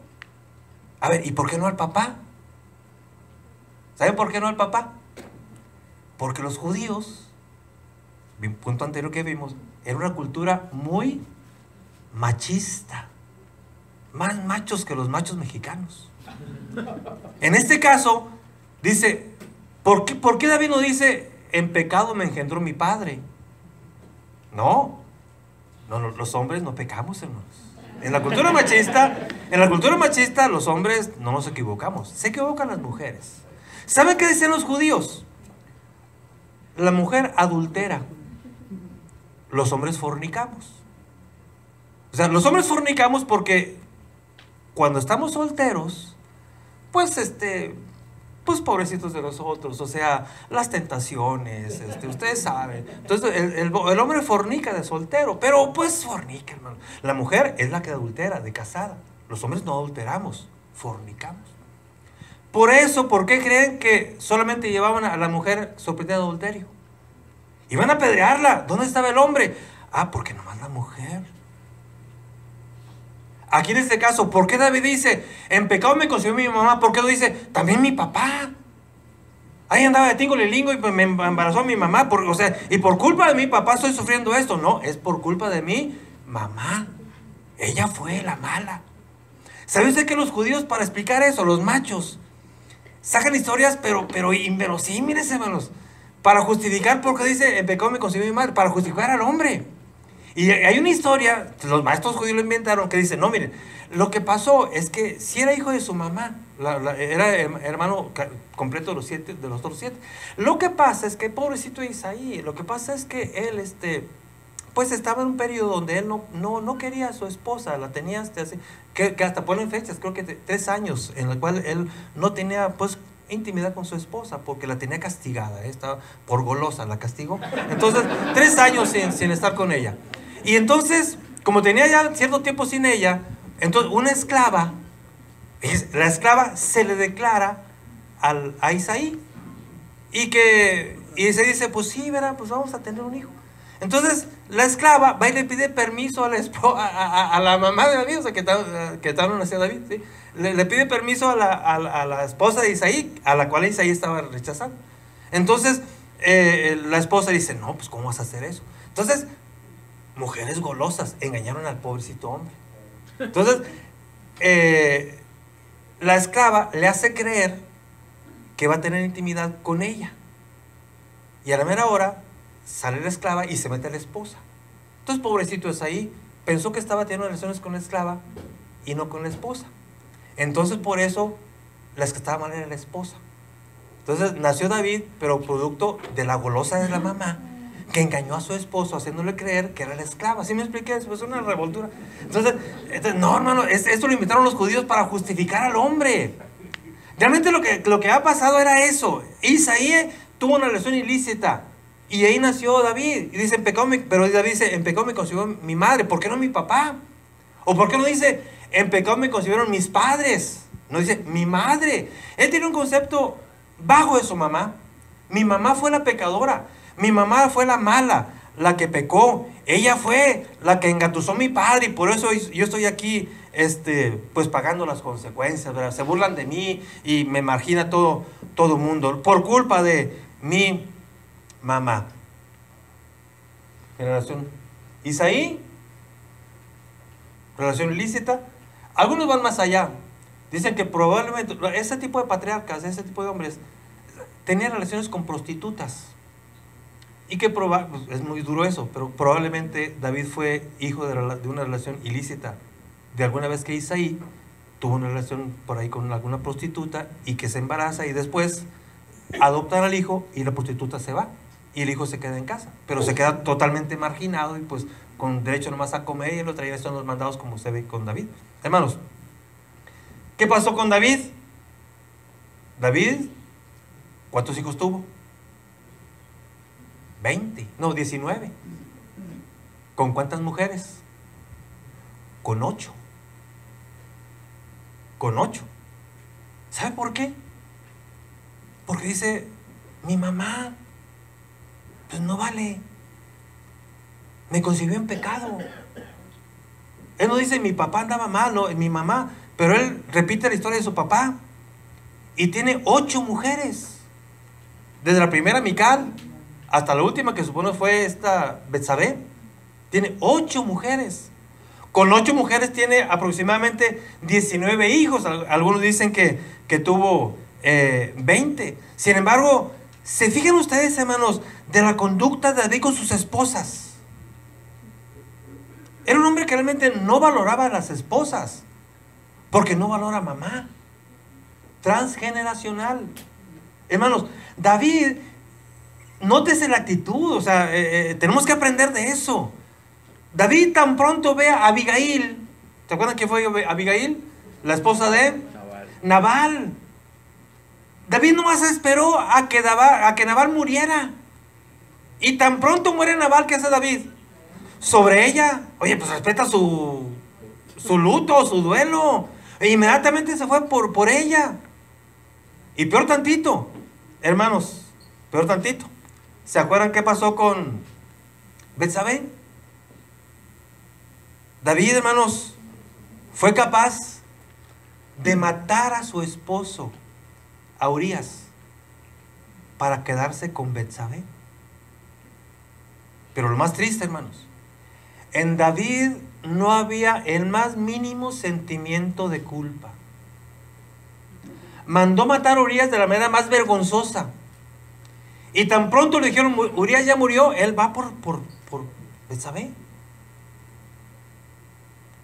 a ver, ¿y por qué no al papá? ¿Saben por qué no al papá? Porque los judíos, punto anterior que vimos, era una cultura muy machista. Más machos que los machos mexicanos. En este caso, dice, ¿por qué David no dice, en pecado me engendró mi padre? No, los hombres no pecamos, hermanos. En la cultura machista, los hombres no nos equivocamos. Se equivocan las mujeres. ¿Saben qué decían los judíos? La mujer adultera, los hombres fornicamos. O sea, los hombres fornicamos porque cuando estamos solteros, pues pues pobrecitos de nosotros, o sea, las tentaciones, ustedes saben. Entonces el hombre fornica de soltero, pero pues fornica, hermano. La mujer es la que adultera, de casada. Los hombres no adulteramos, fornicamos. Por eso, ¿por qué creen que solamente llevaban a la mujer sorprendida de adulterio? Iban a apedrearla. ¿Dónde estaba el hombre? Ah, porque nomás la mujer. Aquí en este caso, ¿por qué David dice, en pecado me concibió mi mamá? ¿Por qué no dice, también mi papá? Ahí andaba de tingo lilingo y me embarazó mi mamá. O sea, y por culpa de mi papá estoy sufriendo esto. No, es por culpa de mi mamá. Ella fue la mala. ¿Sabe usted que los judíos, para explicar eso, los machos, sacan historias pero inverosímiles, hermanos, para justificar por qué dice, en pecado me concibió mi madre, para justificar al hombre? Y hay una historia, los maestros judíos lo inventaron, que dice, no, miren, lo que pasó es que si era hijo de su mamá, era hermano completo de los otros 7. Lo que pasa es que, pobrecito Isaí, lo que pasa es que él, pues estaba en un periodo donde él no quería a su esposa, la tenía así, que hasta ponen fechas, creo que 3 años, en la cual él no tenía, pues, intimidad con su esposa, porque la tenía castigada, estaba por golosa, la castigó. Entonces, 3 años sin estar con ella. Y entonces, como tenía ya cierto tiempo sin ella, entonces una esclava, la esclava se le declara a Isaí. Y se dice, pues sí, ¿verdad? Pues vamos a tener un hijo. Entonces, la esclava va y le pide permiso a la mamá de David, o sea, que tal nació David, ¿sí? Le pide permiso a la esposa de Isaí, a la cual Isaí estaba rechazando. Entonces, la esposa dice, no, pues ¿cómo vas a hacer eso? Entonces, mujeres golosas engañaron al pobrecito hombre. Entonces, la esclava le hace creer que va a tener intimidad con ella. Y a la mera hora sale la esclava y se mete a la esposa. Entonces, pobrecito Isaí pensó que estaba teniendo relaciones con la esclava y no con la esposa. Entonces, por eso, la que estaba mal era la esposa. Entonces, nació David, pero producto de la golosa de la mamá, que engañó a su esposo haciéndole creer que era la esclava. ¿Sí me expliqué? Es una revoltura. Entonces, no, hermano, esto lo inventaron los judíos para justificar al hombre. Realmente lo que ha pasado era eso. Isaí tuvo una relación ilícita y ahí nació David. Y dice, pero David dice, en pecado me concibió mi madre. ¿Por qué no mi papá? ¿O por qué no dice, en pecado me concibieron mis padres? No dice, mi madre. Él tiene un concepto bajo de su mamá. Mi mamá fue la pecadora. Mi mamá fue la mala, la que pecó. Ella fue la que engatusó a mi padre y por eso yo estoy aquí, pues pagando las consecuencias, ¿verdad? Se burlan de mí y me margina todo el mundo por culpa de mi mamá. Generación Isaí, relación ilícita. Algunos van más allá. Dicen que probablemente ese tipo de patriarcas, ese tipo de hombres, tenían relaciones con prostitutas. Y que pues es muy duro eso, pero probablemente David fue hijo de una relación ilícita. De alguna vez que Isaí tuvo una relación por ahí con alguna prostituta y que se embaraza y después adoptan al hijo y la prostituta se va y el hijo se queda en casa, pero se queda totalmente marginado y pues con derecho nomás a comer y lo traía son los mandados como se ve con David. Hermanos, ¿qué pasó con David? David, ¿cuántos hijos tuvo? 19. ¿Con cuántas mujeres? Con 8. Con 8. ¿Sabe por qué? Porque dice, mi mamá, pues no vale. Me concibió en pecado. Él no dice, mi papá andaba mal, no, mi mamá. Pero él repite la historia de su papá. Y tiene 8 mujeres. Desde la primera Mical hasta la última, que supone fue esta Betsabé, tiene 8 mujeres. Con 8 mujeres tiene aproximadamente 19 hijos. Algunos dicen que tuvo 20. Sin embargo, se fijan ustedes, hermanos, de la conducta de David con sus esposas. Era un hombre que realmente no valoraba a las esposas, porque no valora a mamá. Transgeneracional. Hermanos, David nótese la actitud, o sea, tenemos que aprender de eso. David tan pronto ve a Abigail. ¿Se acuerdan quién fue Abigail? La esposa de Nabal. David nomás esperó a que Nabal muriera. Y tan pronto muere Nabal, ¿qué hace David? Sobre ella, oye, pues respeta su luto, su duelo. E inmediatamente se fue por ella. Y peor tantito, hermanos, peor tantito. ¿Se acuerdan qué pasó con Betsabé? David, hermanos, fue capaz de matar a su esposo, a Urías, para quedarse con Betsabé. Pero lo más triste, hermanos, en David no había el más mínimo sentimiento de culpa. Mandó matar a Urías de la manera más vergonzosa. Y tan pronto le dijeron, Urías ya murió, él va por Betsabé.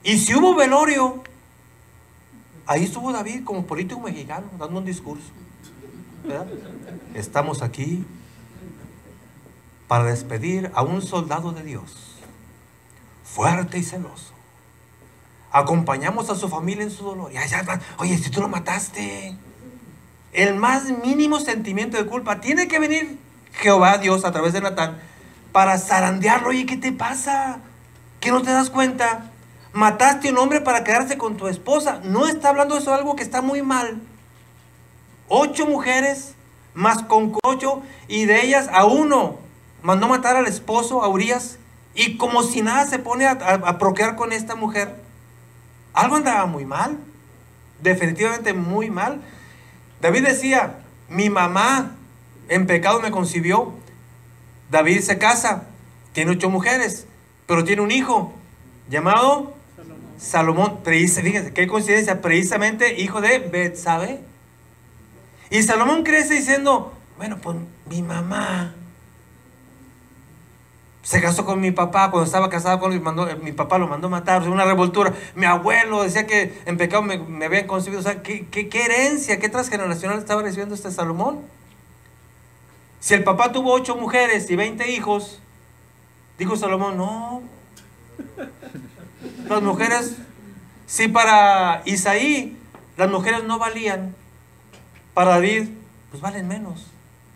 Y si hubo velorio, ahí estuvo David como político mexicano, dando un discurso, ¿verdad? Estamos aquí para despedir a un soldado de Dios, fuerte y celoso. Acompañamos a su familia en su dolor. Y allá, oye, si tú lo mataste. El más mínimo sentimiento de culpa. Tiene que venir Jehová, Dios, a través de Natán, para zarandearlo. Oye, ¿qué te pasa? ¿Que no te das cuenta? Mataste a un hombre para quedarse con tu esposa. No está hablando de eso, algo que está muy mal. 8 mujeres, más con 8, y de ellas a uno mandó matar al esposo, a Urías, y como si nada se pone a procrear con esta mujer. Algo andaba muy mal, definitivamente muy mal. David decía, mi mamá en pecado me concibió. David se casa, tiene 8 mujeres, pero tiene un hijo llamado Salomón. Fíjense, qué coincidencia, precisamente hijo de Betsabé. Y Salomón crece diciendo, bueno, pues mi mamá se casó con mi papá, cuando estaba casado con él, mi papá lo mandó matar, una revoltura. Mi abuelo decía que en pecado me habían concebido. O sea, ¿qué herencia, qué transgeneracional estaba recibiendo este Salomón? Si el papá tuvo 8 mujeres y 20 hijos, dijo Salomón, no. Las mujeres, si para Isaí las mujeres no valían, para David, pues valen menos.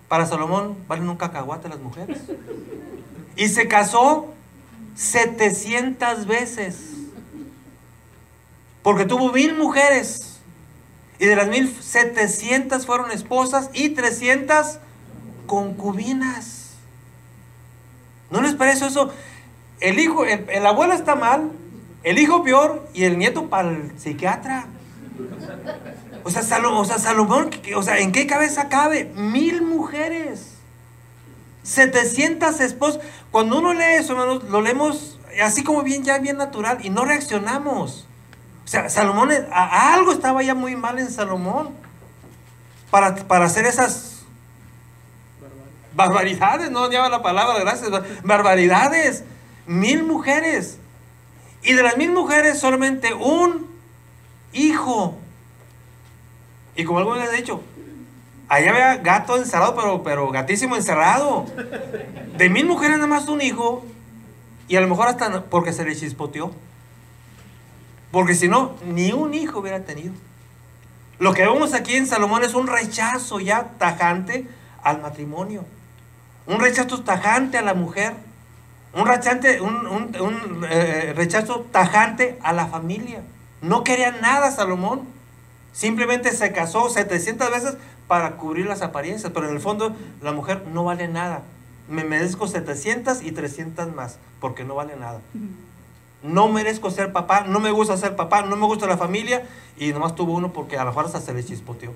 Para Salomón valen un cacahuate las mujeres. Y se casó 700 veces. Porque tuvo 1000 mujeres. Y de las 1700 fueron esposas y 300 concubinas. ¿No les parece eso? El hijo, el abuelo está mal, el hijo peor y el nieto para el psiquiatra. O sea, Salomón, ¿en qué cabeza cabe? 1000 mujeres. 700 esposas. Cuando uno lee eso, hermanos, lo leemos así como bien natural y no reaccionamos. O sea, Salomón, algo estaba ya muy mal en Salomón para hacer esas barbaridades. No lleva la palabra, gracias. Barbaridades. 1000 mujeres. Y de las 1000 mujeres, solamente un hijo. Y como algunos les he dicho, allá había gato encerrado, pero gatísimo encerrado. De 1000 mujeres nada más un hijo. Y a lo mejor hasta porque se le chispoteó. Porque si no, ni un hijo hubiera tenido. Lo que vemos aquí en Salomón es un rechazo ya tajante al matrimonio. Un rechazo tajante a la mujer. Un rechazo tajante a la familia. No quería nada Salomón. Simplemente se casó 700 veces para cubrir las apariencias, pero en el fondo la mujer no vale nada. Me merezco 700 y 300 más, porque no vale nada. No merezco ser papá, no me gusta ser papá, no me gusta la familia, y nomás tuvo uno porque a la fuerza se le chispoteó.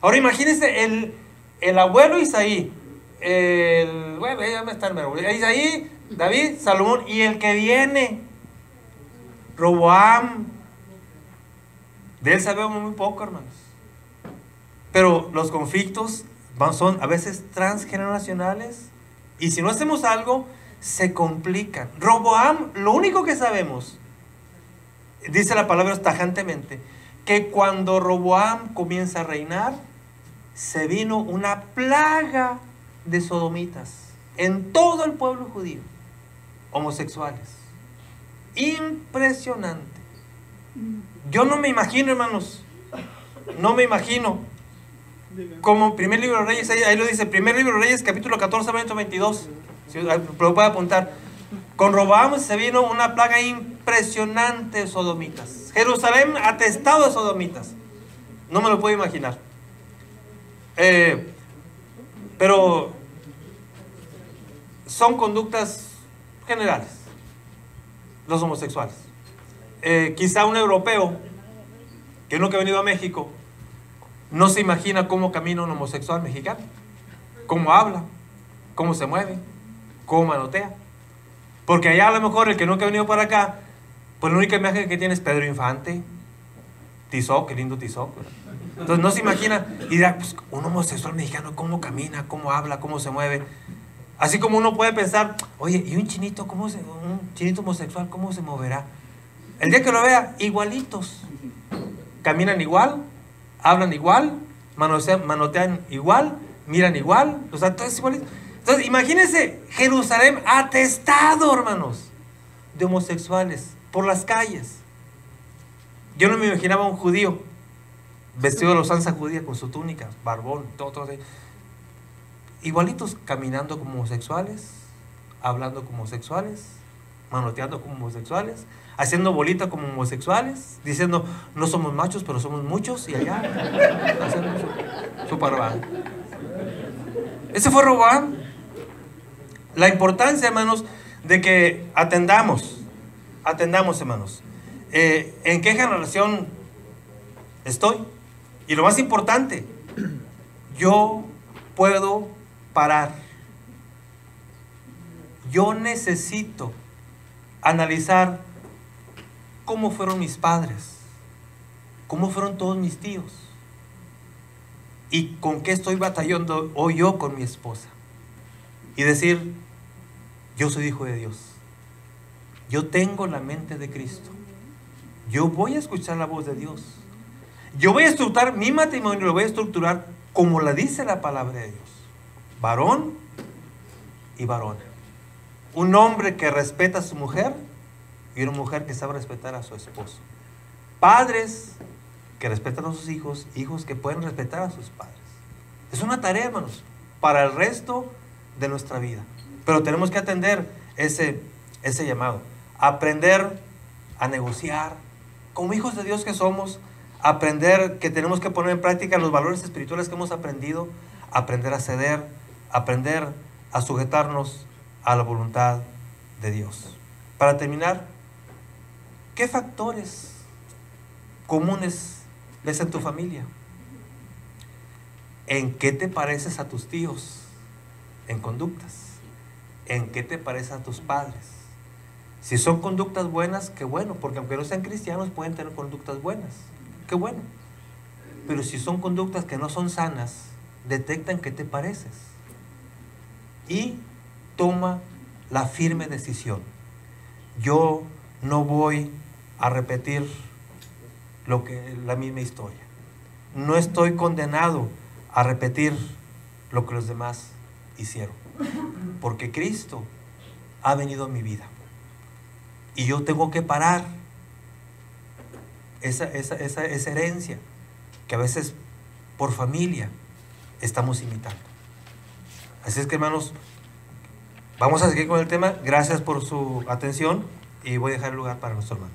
Ahora imagínense el abuelo Isaí, bueno, ya me están Isaí, David, Salomón, y el que viene, Roboam. De él sabemos muy poco, hermanos. Pero los conflictos son a veces transgeneracionales. Y si no hacemos algo, se complican. Roboam, lo único que sabemos, dice la palabra tajantemente, que cuando Roboam comienza a reinar, se vino una plaga de sodomitas en todo el pueblo judío, homosexuales. Impresionante. Yo no me imagino, hermanos, no me imagino como primer libro de Reyes, ahí lo dice, primer libro de Reyes, capítulo 14, verso 22, si lo puede apuntar. Con Roboam se vino una plaga impresionante de sodomitas. Jerusalén atestado de sodomitas. No me lo puedo imaginar. Pero son conductas generales, los homosexuales. Quizá un europeo que nunca ha venido a México no se imagina cómo camina un homosexual mexicano, cómo habla, cómo se mueve, cómo manotea. Porque allá a lo mejor el que nunca ha venido para acá, pues la única imagen que tiene es Pedro Infante, Tizoc, qué lindo Tizoc. Entonces no se imagina y dirá, pues un homosexual mexicano, cómo camina, cómo habla, cómo se mueve. Así como uno puede pensar, oye, ¿y un chinito, un chinito homosexual, cómo se moverá? El día que lo vea, igualitos. Caminan igual, hablan igual, manotean igual, miran igual, o sea, todo es igualito. Entonces, imagínense Jerusalén atestado, hermanos, de homosexuales por las calles. Yo no me imaginaba un judío vestido de la usanza judía con su túnica, barbón, todo así. Igualitos, caminando como homosexuales, hablando como homosexuales, manoteando como homosexuales, haciendo bolita como homosexuales, diciendo no somos machos pero somos muchos, y allá haciendo su parván. Ese fue Roboam. La importancia, hermanos, de que atendamos, hermanos, en qué generación estoy. Y lo más importante, yo puedo parar. Yo necesito analizar cómo fueron mis padres, cómo fueron todos mis tíos, y con qué estoy batallando hoy yo con mi esposa. Y decir, yo soy hijo de Dios. Yo tengo la mente de Cristo. Yo voy a escuchar la voz de Dios. Yo voy a estructurar mi matrimonio, lo voy a estructurar como la dice la palabra de Dios. Varón y varona. Un hombre que respeta a su mujer y una mujer que sabe respetar a su esposo. Padres que respetan a sus hijos, hijos que pueden respetar a sus padres. Es una tarea, hermanos, para el resto de nuestra vida. Pero tenemos que atender ese llamado. Aprender a negociar. Como hijos de Dios que somos, aprender que tenemos que poner en práctica los valores espirituales que hemos aprendido, aprender a ceder, aprender a sujetarnos a la voluntad de Dios. Para terminar, ¿qué factores comunes ves en tu familia? ¿En qué te pareces a tus tíos en conductas? ¿En qué te pareces a tus padres? Si son conductas buenas, qué bueno, porque aunque no sean cristianos pueden tener conductas buenas, qué bueno. Pero si son conductas que no son sanas, detecta en qué te pareces y toma la firme decisión. Yo no voy a repetir la misma historia. No estoy condenado a repetir lo que los demás hicieron, porque Cristo ha venido a mi vida y yo tengo que parar esa herencia que a veces por familia estamos imitando. Así es que, hermanos, vamos a seguir con el tema. Gracias por su atención y voy a dejar el lugar para nuestro hermano.